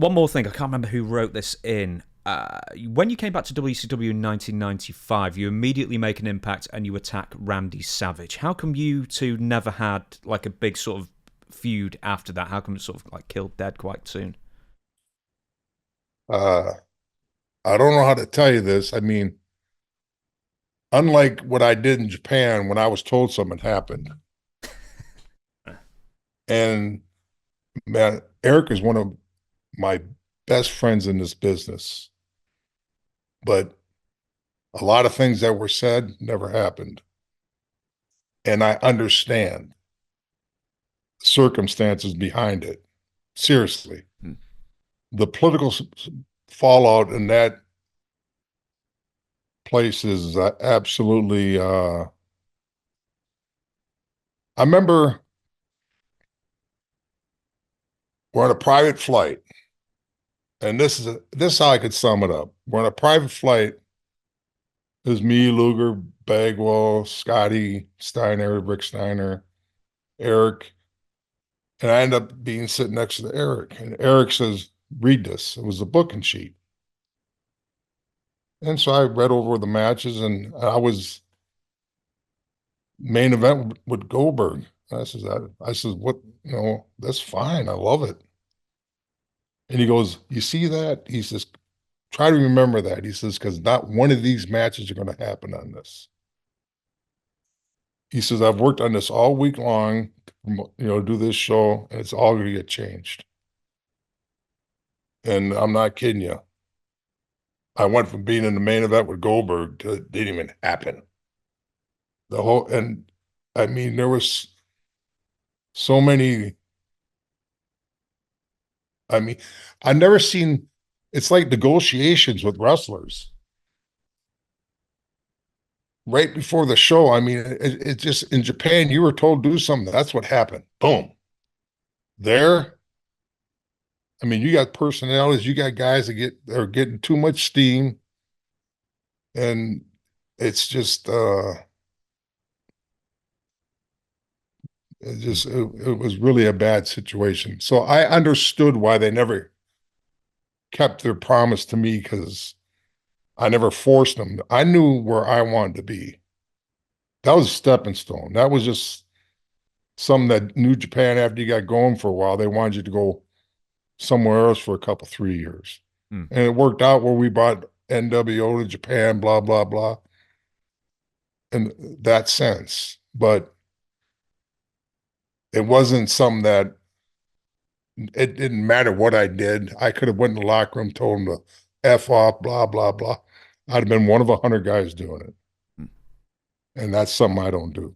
one more thing. I can't remember who wrote this in. When you came back to WCW in 1995, you immediately make an impact and you attack Randy Savage. How come you two never had like a big sort of feud after that? How come it sort of like killed dead quite soon? Uh, I don't know how to tell you this. I mean, unlike what I did in Japan when I was told something happened, and man, Eric is one of my best friends in this business, but a lot of things that were said never happened. And I understand the circumstances behind it. Seriously, Hmm. the political fallout in that place is absolutely. I remember we're on a private flight, and this is how I could sum it up. We're on a private flight. There's me, Luger, Bagwell, Scotty Steiner, Rick Steiner, Eric, and I end up being sitting next to Eric. And Eric says, "Read this." It was a booking sheet, and so I read over the matches, and I was main event with Goldberg. I said, what? That's fine. I love it. And he goes, "You see that?" He says, "Try to remember that." He says, "Because not one of these matches are going to happen on this." He says, "I've worked on this all week long, do this show, and it's all going to get changed." And I'm not kidding you. I went from being in the main event with Goldberg to it didn't even happen. And I mean, there was so many. I mean, I've never seen, it's like negotiations with wrestlers right before the show. I mean, it just in Japan, you were told to do something. That's what happened. Boom. There, I mean, you got personalities, you got guys that are getting too much steam, and it's just it was really a bad situation. So I understood why they never kept their promise to me because I never forced them. I knew where I wanted to be. That was a stepping stone. That was just something that New Japan, after you got going for a while, they wanted you to go somewhere else for a couple, 3 years. Hmm. And it worked out where we brought NWO to Japan, blah, blah, blah, in that sense. But it wasn't something that it didn't matter what I did. I could have went in the locker room, told them to F off, blah, blah, blah. I'd have been one of 100 guys doing it. Hmm. And that's something I don't do.